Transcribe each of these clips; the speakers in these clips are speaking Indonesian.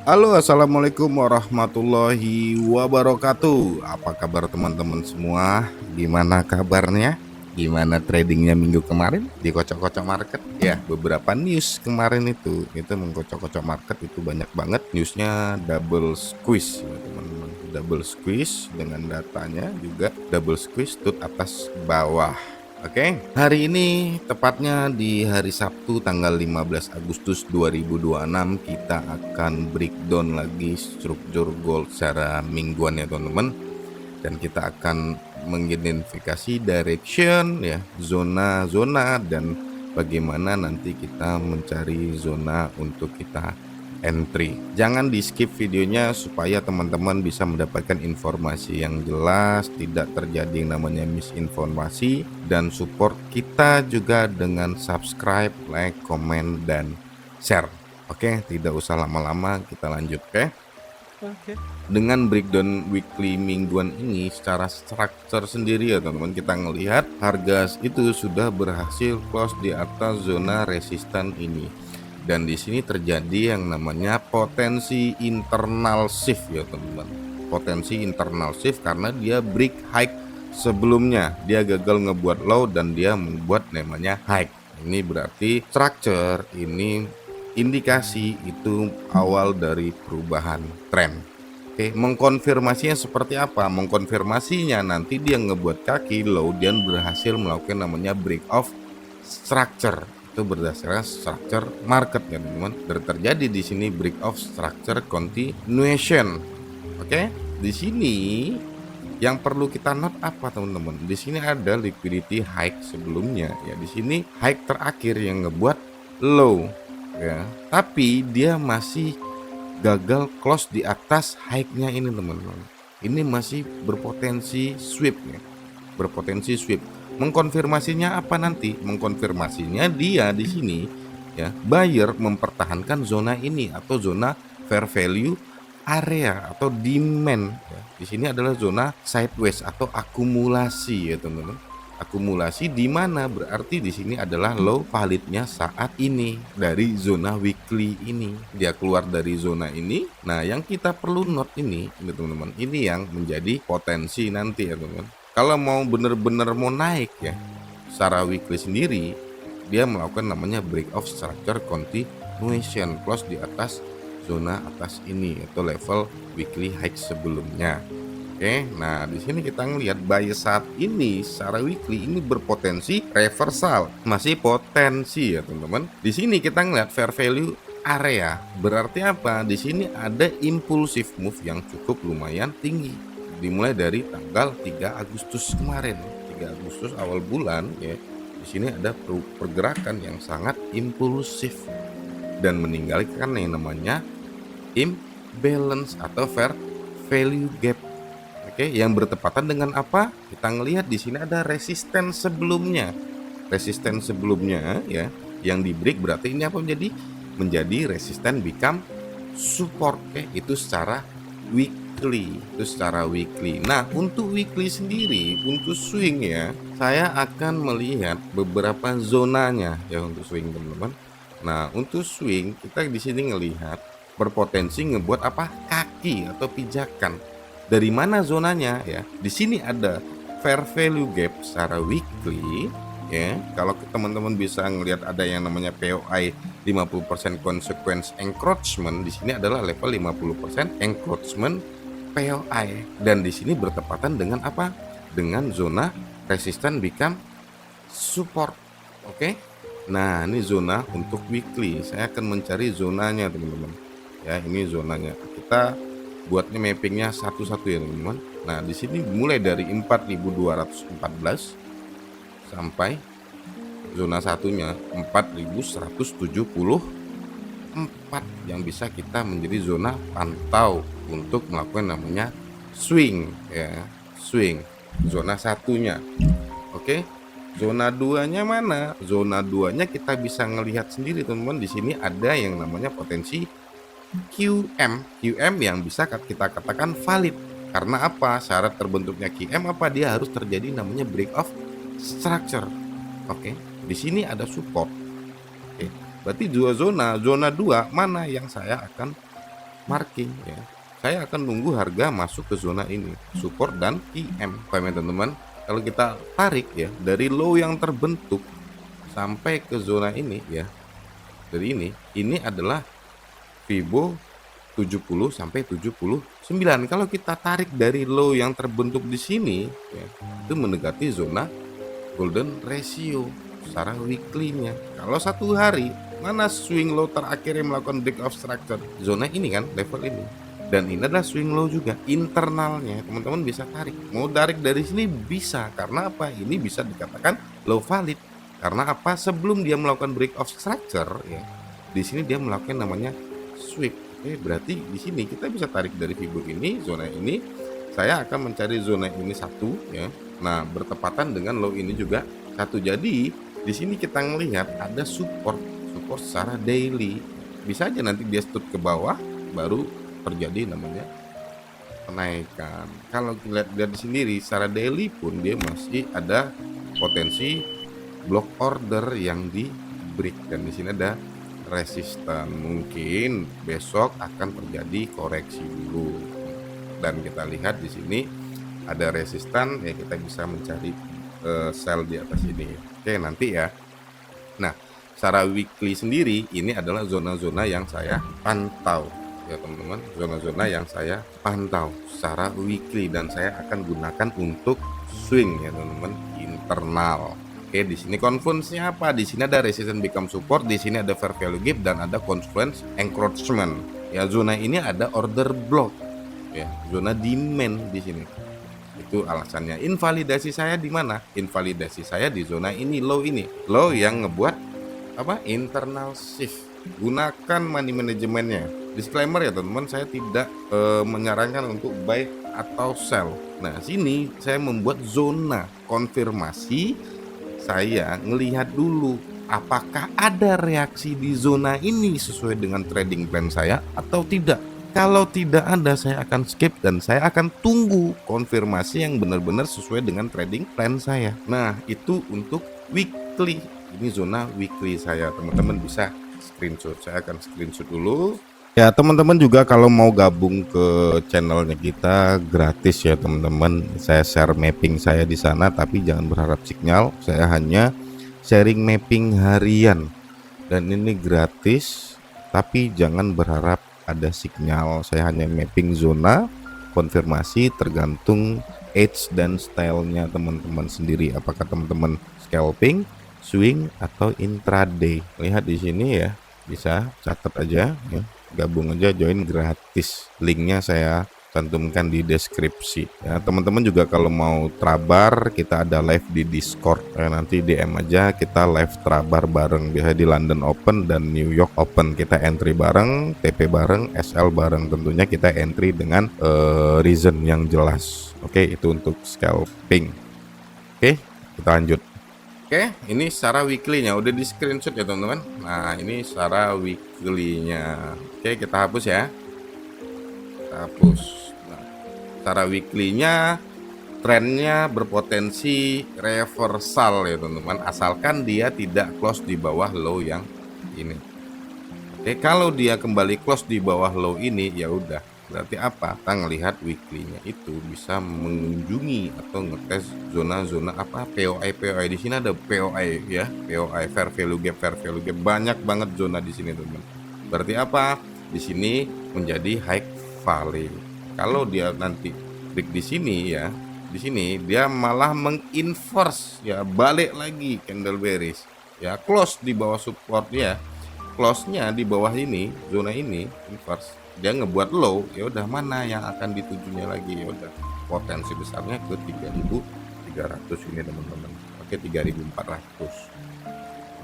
Halo, assalamualaikum warahmatullahi wabarakatuh. Apa kabar teman-teman semua? Gimana kabarnya? Gimana tradingnya minggu kemarin di kocok-kocok market? Ya, beberapa news kemarin itu mengkocok-kocok market itu banyak banget newsnya, double squeeze ya teman-teman. Double squeeze dengan datanya juga double squeeze tut atas bawah. Oke, hari ini tepatnya di hari Sabtu tanggal 15 Agustus 2026 kita akan breakdown lagi struktur gold secara mingguan ya teman-teman, dan kita akan mengidentifikasi direction ya, zona-zona, dan bagaimana nanti kita mencari zona untuk kita entry. Jangan di skip videonya supaya teman-teman bisa mendapatkan informasi yang jelas, tidak terjadi yang namanya misinformasi, dan support kita juga dengan subscribe, like, komen, dan share. Oke, tidak usah lama-lama, kita lanjut. Oke. Dengan breakdown weekly mingguan ini secara struktur sendiri ya teman-teman, kita ngelihat harga itu sudah berhasil close di atas zona resisten ini. Dan di sini terjadi yang namanya potensi internal shift ya teman-teman. Potensi internal shift karena dia break high sebelumnya. Dia gagal ngebuat low dan dia membuat namanya high. Ini berarti structure ini indikasi itu awal dari perubahan tren. Oke, mengkonfirmasinya seperti apa? Mengkonfirmasinya nanti dia ngebuat kaki low dan berhasil melakukan namanya break off structure. Itu berdasarkan structure market ya teman-teman. Terjadi di sini break off structure continuation. Oke, di sini yang perlu kita note apa teman-teman? Di sini ada liquidity high sebelumnya ya. Di sini high terakhir yang ngebuat low ya. Tapi dia masih gagal close di atas high-nya ini teman-teman. Ini masih berpotensi sweep ya. Berpotensi sweep. Mengkonfirmasinya apa nanti? Mengkonfirmasinya dia di sini ya, buyer mempertahankan zona ini atau zona fair value area atau demand ya. Di sini adalah zona sideways atau akumulasi ya teman-teman. Akumulasi di mana berarti di sini adalah low validnya saat ini dari zona weekly ini. Dia keluar dari zona ini. Nah, yang kita perlu note ini teman-teman, ini yang menjadi potensi nanti ya teman-teman. Kalau mau bener-bener mau naik ya secara weekly sendiri, dia melakukan namanya break off structure continuation close di atas zona atas ini atau level weekly high sebelumnya. Oke, nah di sini kita ngelihat buy saat ini secara weekly ini berpotensi reversal, masih potensi ya teman-teman. Di sini kita ngelihat fair value area, berarti apa? Di sini ada impulsive move yang cukup lumayan tinggi. Dimulai dari tanggal 3 Agustus kemarin, 3 Agustus awal bulan ya. Di sini ada pergerakan yang sangat impulsif dan meninggalkan yang namanya imbalance atau fair value gap. Oke, yang bertepatan dengan apa? Kita ngelihat di sini ada resisten sebelumnya. Resisten sebelumnya ya, yang di break berarti ini apa menjadi resisten become support. Oke, itu secara weekly. Itu secara weekly. Nah, untuk weekly sendiri, untuk swing ya, saya akan melihat beberapa zonanya ya untuk swing teman-teman. Nah, untuk swing kita di sini ngelihat berpotensi ngebuat apa? Kaki atau pijakan. Dari mana zonanya ya? Di sini ada fair value gap secara weekly ya. Kalau teman-teman bisa ngelihat ada yang namanya POI 50% consequence encroachment, di sini adalah level 50% encroachment POI, dan di sini bertepatan dengan apa? Dengan zona resisten become support. Oke. Nah, ini zona untuk weekly. Saya akan mencari zonanya teman-teman. Ya, ini zonanya. Kita buatnya mappingnya satu-satu ya teman-teman. Nah, di sini mulai dari 4214 sampai zona satunya 4174 yang bisa kita menjadi zona pantau untuk melakukan namanya swing ya, swing zona satunya. Oke. Zona 2-nya mana? Zona 2-nya kita bisa ngelihat sendiri teman-teman. Di sini ada yang namanya potensi QM yang bisa kita katakan valid. Karena apa? Syarat terbentuknya QM apa? Dia harus terjadi namanya break off structure. Oke. Di sini ada support. Oke. Berarti dua zona 2 mana yang saya akan marking ya. Saya akan nunggu harga masuk ke zona ini, support dan IM. Paham ya teman-teman? Kalau kita tarik ya dari low yang terbentuk sampai ke zona ini ya. Dari ini adalah Fibo 70 sampai 79. Kalau kita tarik dari low yang terbentuk di sini ya, itu mendekati zona golden ratio secara weekly-nya. Kalau satu hari, mana swing low terakhir yang melakukan break of structure? Zona ini kan, level ini. Dan ini adalah swing low juga, internalnya teman-teman bisa tarik. Mau tarik dari sini bisa, karena apa? Ini bisa dikatakan low valid. Karena apa? Sebelum dia melakukan break of structure ya, di sini dia melakukan namanya sweep. Berarti di sini kita bisa tarik dari fibo ini, zona ini. Saya akan mencari zona ini satu ya. Nah, bertepatan dengan low ini juga satu. Jadi di sini kita melihat ada support secara daily. Bisa aja nanti dia stop ke bawah, baru terjadi namanya kenaikan. Kalau lihat di sendiri secara daily pun dia masih ada potensi block order yang di break, dan di sini ada resisten. Mungkin besok akan terjadi koreksi dulu, dan kita lihat di sini ada resisten ya, kita bisa mencari sell di atas ini. Oke, nanti ya. Nah, secara weekly sendiri ini adalah zona-zona yang saya pantau ya teman-teman, zona-zona yang saya pantau secara weekly dan saya akan gunakan untuk swing ya teman-teman, internal. Oke, di sini confluence-nya apa? Di sini ada resistance become support, di sini ada fair value gap, dan ada confluence encroachment. Ya, zona ini ada order block ya, zona demand di sini. Itu alasannya. Invalidasi saya di mana? Invalidasi saya di zona ini, low ini. Low yang ngebuat apa? Internal shift. Gunakan money manajemennya. Disclaimer ya teman-teman, saya tidak menyarankan untuk buy atau sell. Nah, sini saya membuat zona konfirmasi. Saya ngelihat dulu apakah ada reaksi di zona ini sesuai dengan trading plan saya atau tidak. Kalau tidak ada, saya akan skip dan saya akan tunggu konfirmasi yang benar-benar sesuai dengan trading plan saya. Nah, itu untuk weekly. Ini zona weekly saya, teman-teman bisa screenshot. Saya akan screenshot dulu. Ya, teman-teman juga kalau mau gabung ke channelnya kita gratis ya teman-teman. Saya share mapping saya di sana, tapi jangan berharap signal. Saya hanya sharing mapping harian dan ini gratis, tapi jangan berharap ada signal. Saya hanya mapping zona, konfirmasi tergantung edge dan stylenya teman-teman sendiri. Apakah teman-teman scalping, swing atau intraday? Lihat di sini ya, bisa catat aja ya. Gabung aja, join gratis. Linknya saya cantumkan di deskripsi ya. Teman-teman juga kalau mau trabar, kita ada live di Discord ya, nanti DM aja, kita live trabar bareng. Biasa di London Open dan New York Open kita entry bareng, TP bareng, SL bareng. Tentunya kita entry dengan reason yang jelas. Oke, itu untuk scalping. Oke, kita lanjut. Oke, ini secara weekly-nya udah di screenshot ya teman-teman. Nah, ini secara weekly-nya. Oke, kita hapus ya. Kita hapus. Nah, secara weekly-nya trennya berpotensi reversal ya teman-teman, asalkan dia tidak close di bawah low yang ini. Oke, kalau dia kembali close di bawah low ini ya udah, berarti apa? Kita ngelihat weekly-nya itu bisa mengunjungi atau ngetes zona-zona apa? POI di sini ada POI ya, POI fair value gap, banyak banget zona di sini teman-teman. Berarti apa? Di sini menjadi high value. Kalau dia nanti break di sini ya, di sini dia malah menginverse ya, balik lagi candle bearish ya, close di bawah support ya, close-nya di bawah ini, zona ini inverse, dia ngebuat low, ya udah mana yang akan ditujunya lagi, ya udah potensi besarnya ke 3.300 ini teman-teman. Oke, 3.400.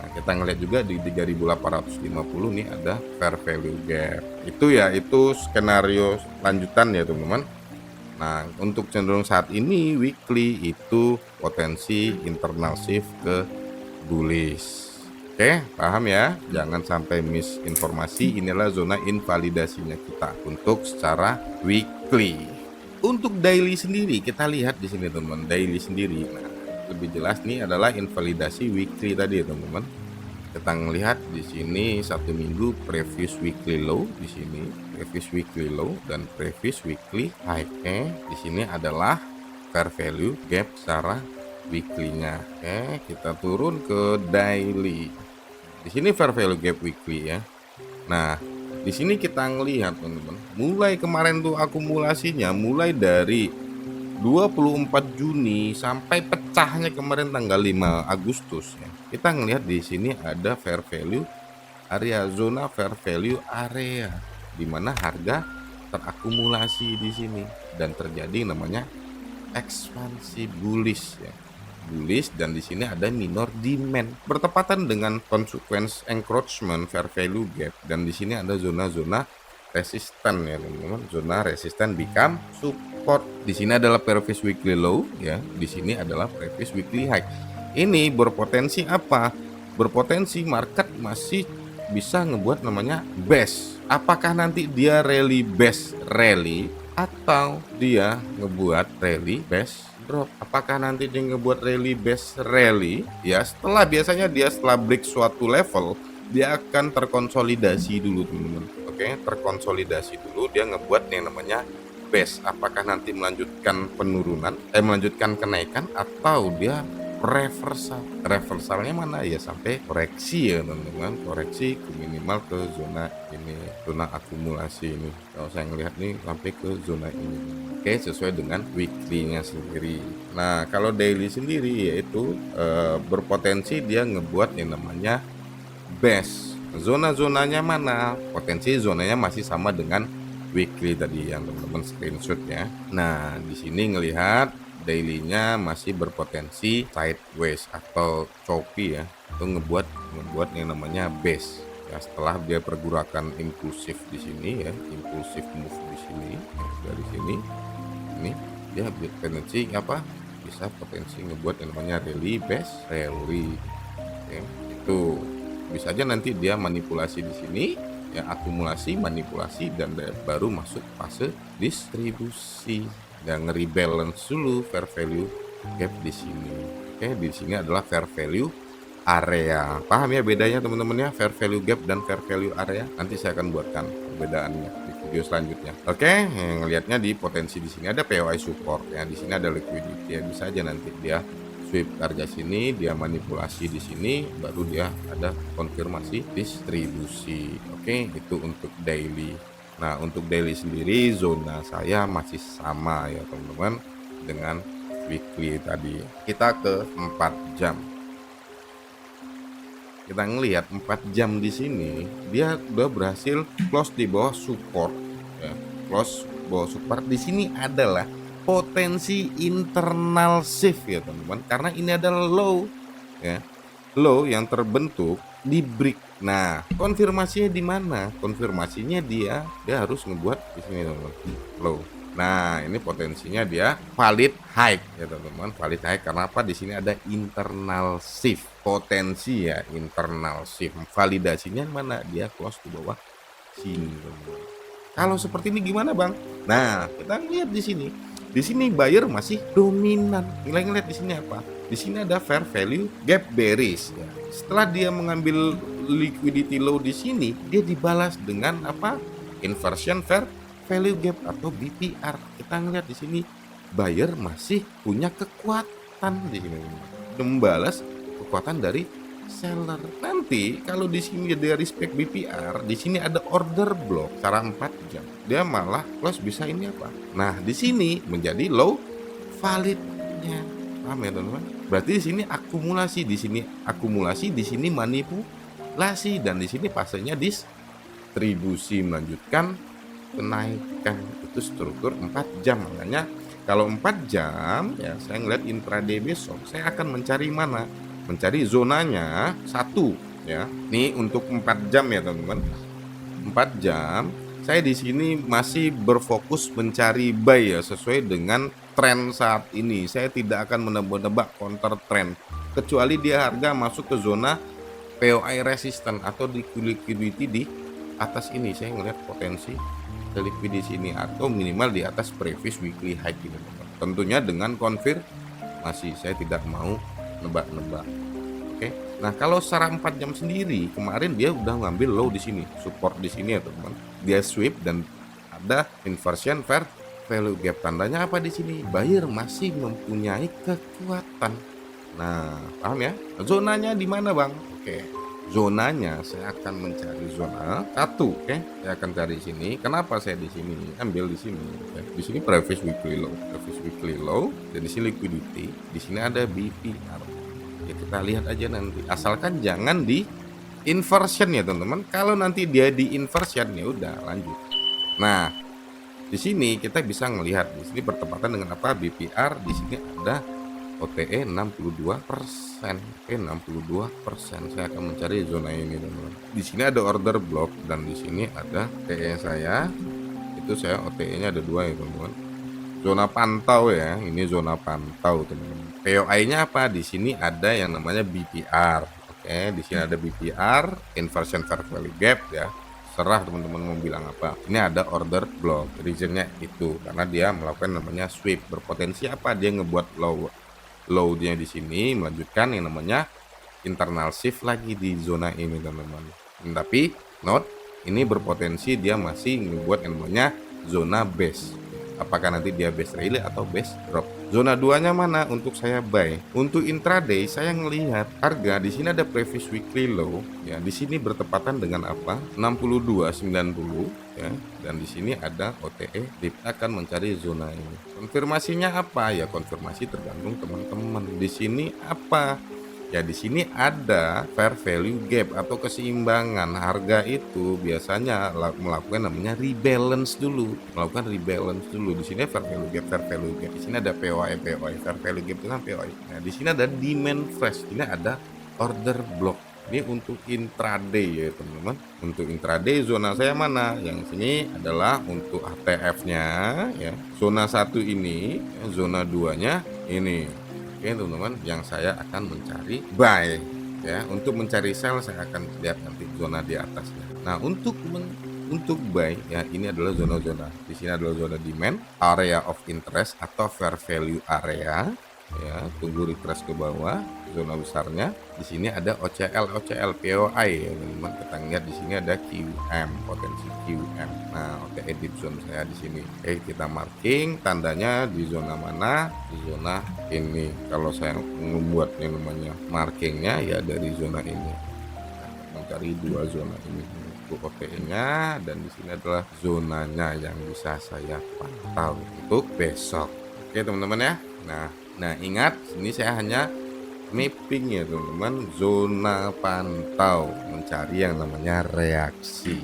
Nah, kita ngeliat juga di 3.850 nih ada fair value gap. Itu ya, itu skenario lanjutan ya teman-teman. Nah, untuk cenderung saat ini weekly itu potensi internal shift ke bullish. Oke, paham ya? Jangan sampai miss informasi. Inilah zona invalidasinya kita untuk secara weekly. Untuk daily sendiri kita lihat di sini teman-teman, daily sendiri. Nah, lebih jelas nih adalah invalidasi weekly tadi ya teman-teman. Kita ngelihat di sini 1 minggu previous weekly low di sini previous weekly low dan previous weekly high. Oke, di sini adalah fair value gap secara weekly-nya. Oke, kita turun ke daily. Di sini fair value gap weekly ya. Nah, di sini kita ngelihat teman-teman, mulai kemarin tuh akumulasinya mulai dari 24 Juni sampai pecahnya kemarin tanggal 5 Agustus ya. Kita ngelihat di sini ada fair value area, zona fair value area di mana harga terakumulasi di sini dan terjadi namanya ekspansi bullish ya. Bullish, dan di sini ada minor demand bertepatan dengan consequence encroachment fair value gap, dan di sini ada zona-zona resisten ya teman-teman. Zona resisten become support. Di sini adalah previous weekly low ya. Di sini adalah previous weekly high. Ini berpotensi apa? Berpotensi market masih bisa ngebuat namanya base. Apakah nanti dia rally base rally atau dia ngebuat rally base drop? Apakah nanti dia ngebuat rally base rally ya, setelah biasanya dia setelah break suatu level dia akan terkonsolidasi dulu teman-teman. Oke, terkonsolidasi dulu, dia ngebuat yang namanya base. Apakah nanti melanjutkan penurunan melanjutkan kenaikan atau dia reversal? Reversalnya mana ya, sampai koreksi ya teman-teman, koreksi ke minimal ke zona ini, zona akumulasi ini. Kalau saya ngelihat nih sampai ke zona ini. Oke, sesuai dengan weekly-nya sendiri. Nah, kalau daily sendiri yaitu berpotensi dia ngebuat yang namanya base. Zona-zonanya mana? Potensi zonanya masih sama dengan weekly tadi yang teman-teman screenshot ya. Nah, di sini ngelihat daily-nya masih berpotensi sideways atau choppy ya. Itu ngebuat yang namanya base. Ya, setelah dia pergerakan impulsif di sini ya, impulsif move di sini ya, dari sini ini dia potensi apa? Bisa potensi ngebuat yang namanya rally base rally. Oke, itu bisa aja nanti dia manipulasi di sini ya, akumulasi, manipulasi, dan baru masuk fase distribusi dan rebalance dulu fair value gap di sini. Oke, di sini adalah fair value area. Paham ya bedanya teman-teman ya, fair value gap dan fair value area? Nanti saya akan buatkan perbedaannya di video selanjutnya. Oke, yang lihatnya di potensi di sini ada POI support ya, di sini ada liquidity ya, bisa aja nanti dia sweep harga sini, dia manipulasi di sini, baru dia ada konfirmasi distribusi. Oke, itu untuk daily. Nah, untuk daily sendiri zona saya masih sama ya teman-teman dengan weekly tadi. Kita ke 4 jam. Kita ngelihat 4 jam di sini dia udah berhasil close di bawah support ya. Close bawah support di sini adalah potensi internal shift ya teman-teman, karena ini adalah low ya, low yang terbentuk di break. Nah, konfirmasinya di mana? Konfirmasinya dia harus ngebuat di sini teman-teman, low. Nah, ini potensinya dia valid high ya teman-teman, valid high karena apa? Di sini ada internal shift, potensi ya internal shift. Validasinya mana? Dia close di bawah sini teman-teman. Kalau seperti ini gimana bang? Nah, kita lihat di sini. Di sini buyer masih dominan. Nilai-nilai di sini apa? Di sini ada fair value gap bearish ya. Setelah dia mengambil liquidity low di sini, dia dibalas dengan apa? Inversion fair value gap atau BPR. Kita ngeliat di sini buyer masih punya kekuatan di sini, membalas kekuatan dari seller. Nanti kalau di sini dia respect BPR, di sini ada order block secara 4 jam. Dia malah close bisa ini apa? Nah, di sini menjadi low validnya. Paham ya, teman-teman? Berarti di sini akumulasi, di sini akumulasi, di sini manipulasi, dan di sini fasenya distribusi melanjutkan kenaikan. Itu struktur 4 jam. Makanya kalau 4 jam ya, saya ngeliat intraday besok saya akan mencari mana? Mencari zonanya 1 ya. Ini untuk 4 jam ya teman-teman. 4 jam saya di sini masih berfokus mencari buy ya, sesuai dengan tren saat ini. Saya tidak akan menebak-nebak counter trend kecuali dia harga masuk ke zona POI resisten atau di liquidity di atas ini. Saya ngelihat potensi liquidity ini atau minimal di atas previous weekly high ini. Tentunya dengan konfirmasi, saya tidak mau nebak-nebak. Oke. Nah, kalau secara 4 jam sendiri kemarin dia udah ngambil low di sini, support di sini ya teman-teman. dia sweep dan ada inversion fair value gap. Tandanya apa di sini? Buyer masih mempunyai kekuatan. Nah, paham ya? Zonanya di mana, Bang? Oke. Zonanya saya akan mencari zona 1, oke. Saya akan cari sini. Kenapa saya di sini? Ambil di sini. Oke. Di sini previous weekly low, dan di sini liquidity. Di sini ada BPR. Ya kita lihat aja nanti. Asalkan jangan di inversion ya, teman-teman. Kalau nanti dia di inversion ya udah lanjut. Nah, di sini kita bisa melihat di sini bertepatan dengan apa? BPR. Di sini ada OTE 62%. Oke, 62%. Saya akan mencari zona ini, teman-teman. Di sini ada order block dan di sini ada TE saya. Itu saya OTE-nya ada 2 ya, teman-teman. Zona pantau ya. Ini zona pantau, teman-teman. POI-nya apa? Di sini ada yang namanya BPR. Oke, di sini ada BPR, inversion fair value gap ya. Serah teman-teman mau bilang apa. Ini ada order block. Reasonnya itu karena dia melakukan namanya sweep. Berpotensi apa? Dia ngebuat low-nya di sini, melanjutkan yang namanya internal shift lagi di zona ini, teman-teman. Tapi note, ini berpotensi dia masih ngebuat yang namanya zona base. Apakah nanti dia base rally atau base drop? Zona 2-nya mana untuk saya buy? Untuk intraday saya ngelihat harga di sini ada previous weekly low ya. Di sini bertepatan dengan apa? 62.90 ya. Dan di sini ada OTE. Kita akan mencari zona ini. Konfirmasinya apa? Ya konfirmasi tergantung teman-teman. Di sini apa? Ya di sini ada fair value gap atau keseimbangan. Harga itu biasanya melakukan namanya rebalance dulu, Di sini fair value gap. Di sini ada POI. Fair value gap itu kan POI. Nah, di sini ada demand fresh. Ini ada order block. Ini untuk intraday ya, teman-teman. Untuk intraday zona saya mana? Yang sini adalah untuk HTF-nya ya. Zona 1 ini, zona 2-nya ini. Oke teman-teman, yang saya akan mencari buy ya. Untuk mencari sell saya akan lihat nanti zona di atasnya. Nah, untuk buy ya, ini adalah zona-zona. Di sini adalah zona demand, area of interest atau fair value area ya. Tunggu refresh ke bawah zona besarnya. Di sini ada OCL POI ya, teman-teman. Kita lihat di sini ada QM, potensi QM. Nah, OTE deep zone saya di sini. Oke, kita marking tandanya di zona mana? Di zona ini. Kalau saya membuat yang namanya markingnya ya dari zona ini. Mencari 2 zona ini untuk OTE-nya, dan di sini adalah zonanya yang bisa saya pantau untuk besok. Oke, teman-teman ya. Nah, ingat ini saya hanya mapping ya, teman-teman. Zona pantau, mencari yang namanya reaksi.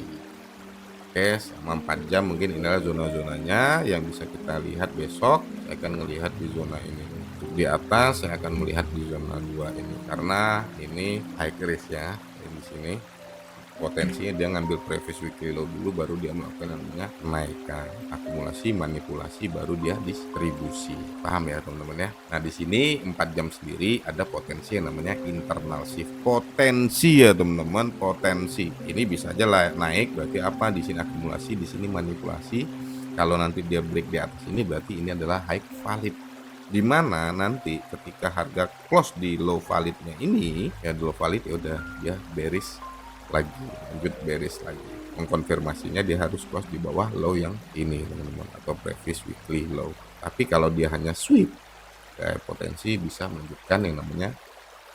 Oke, sama 4 jam mungkin inilah zona-zonanya yang bisa kita lihat besok. Saya akan melihat di zona ini. Untuk di atas saya akan melihat di zona 2 ini karena ini high risk ya. Di sini potensinya dia ngambil previous weekly low dulu, baru dia melakukan namanya kenaikan, akumulasi, manipulasi, baru dia distribusi. Paham ya teman-teman ya? Nah, di sini 4 jam sendiri ada potensi yang namanya internal shift. Potensi ya teman-teman, potensi. Ini bisa aja naik, berarti apa? Di sini akumulasi, di sini manipulasi. Kalau nanti dia break di atas ini berarti ini adalah high valid. Di mana nanti ketika harga close di low validnya ini ya, di low valid ya udah dia bearish lagi, lanjut bearish lagi. Mengkonfirmasinya dia harus close di bawah low yang ini, teman-teman, atau previous weekly low. Tapi kalau dia hanya sweep, potensi bisa menunjukkan yang namanya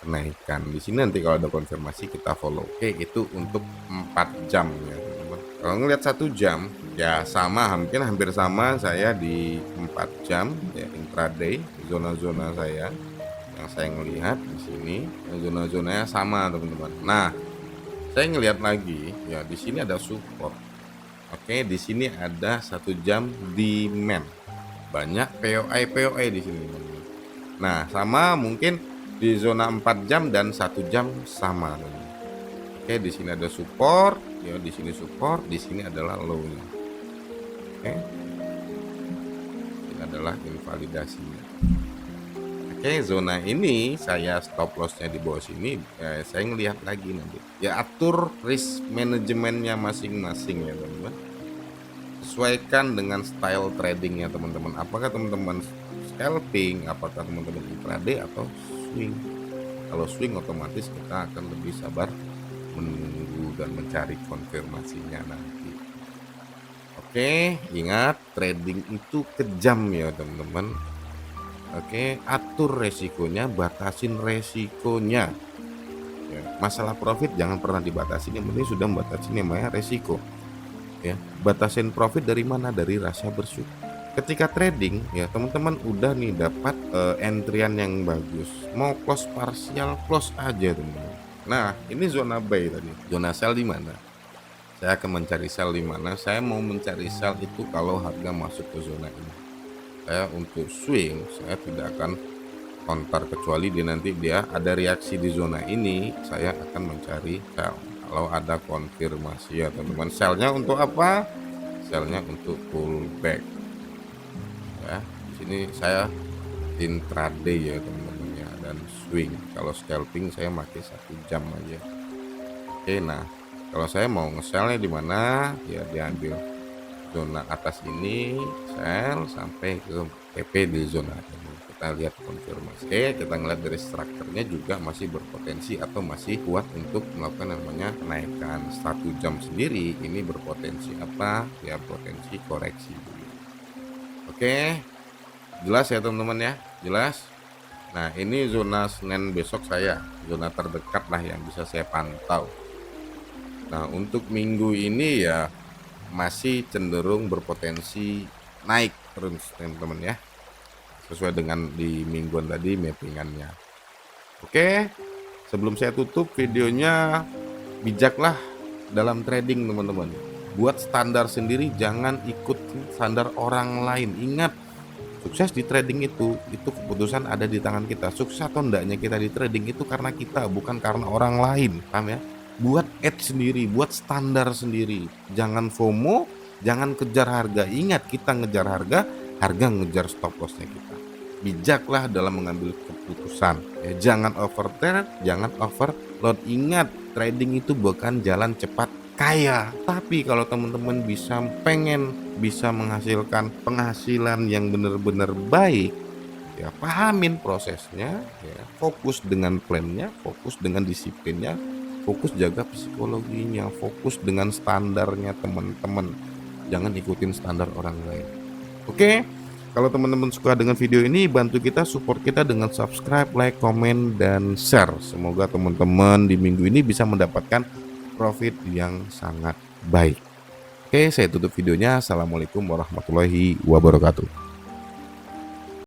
kenaikan. Di sini nanti kalau ada konfirmasi kita follow. Oke, itu untuk 4 jam ya, teman-teman. Kalau ngelihat 1 jam ya sama, hampir sama saya di 4 jam ya intraday. Zona-zona saya yang saya ngelihat di sini, zona-zonanya sama, teman-teman. Nah, saya ngelihat lagi ya, di sini ada support. Oke, di sini ada 1 jam demand. Banyak POI di sini. Nah, sama mungkin di zona 4 jam dan 1 jam sama. Oke, di sini ada support, ya di sini support, di sini adalah low-nya. Oke. Ini adalah invalidasinya. Oke, zona ini saya stop lossnya di bawah sini. Ya, saya ngelihat lagi nanti. Ya, atur risk manajemennya masing-masing ya teman-teman. Sesuaikan dengan style tradingnya teman-teman. Apakah teman-teman scalping, apakah teman-teman intraday atau swing? Kalau swing otomatis kita akan lebih sabar menunggu dan mencari konfirmasinya nanti. Oke, ingat trading itu kejam ya teman-teman. Oke, atur resikonya, batasin resikonya. Ya, masalah profit jangan pernah dibatasin, yang penting sudah membatasi namanya resiko. Ya, batasin profit dari mana? Dari rasa bersyukur. Ketika trading ya teman-teman udah nih dapat entryan yang bagus, mau close parsial close aja teman-teman. Nah, ini zona buy tadi. Zona sell di mana? Saya akan mencari sell di mana? Saya mau mencari sell itu kalau harga masuk ke zona ini. Saya untuk swing saya tidak akan counter kecuali dia ada reaksi di zona ini, saya akan mencari sell. Kalau ada konfirmasi ya teman-teman, sellnya untuk apa? Sellnya untuk pullback. Ya, di sini saya intraday ya teman-teman ya, dan swing. Kalau scalping saya pakai 1 jam aja. Oke, nah kalau saya mau nge-sellnya di mana? Ya diambil zona atas ini, sell sampai ke TP di zona ini. Kita lihat konfirmasi. Oke, kita ngeliat dari strukturnya juga masih berpotensi atau masih kuat untuk melakukan namanya kenaikan. 1 jam sendiri ini berpotensi apa? Ya potensi koreksi. Oke, jelas ya teman-teman ya, jelas. Nah ini zona Senin besok saya, zona terdekat lah yang bisa saya pantau. Nah untuk minggu ini ya masih cenderung berpotensi naik terus teman-teman ya, sesuai dengan di mingguan tadi mappingannya. Oke, sebelum saya tutup videonya, bijaklah dalam trading teman-teman. Buat standar sendiri, jangan ikut standar orang lain. Ingat, sukses di trading itu keputusan ada di tangan kita. Sukses atau enggaknya kita di trading itu karena kita, bukan karena orang lain. Paham ya? Buat edge sendiri, buat standar sendiri. Jangan FOMO, jangan kejar harga. Ingat, kita ngejar harga, harga ngejar stop lossnya kita. Bijaklah dalam mengambil keputusan ya, jangan overtrade, jangan overload. Ingat, trading itu bukan jalan cepat kaya, tapi kalau teman-teman pengen bisa menghasilkan penghasilan yang benar-benar baik ya, pahamin prosesnya ya, fokus dengan plannya, fokus dengan disiplinnya, fokus jaga psikologinya, fokus dengan standarnya teman-teman, jangan ikutin standar orang lain. Oke, kalau teman-teman suka dengan video ini, bantu kita, support kita dengan subscribe, like, komen, dan share. Semoga teman-teman di minggu ini bisa mendapatkan profit yang sangat baik. Oke, saya tutup videonya. Assalamualaikum warahmatullahi wabarakatuh.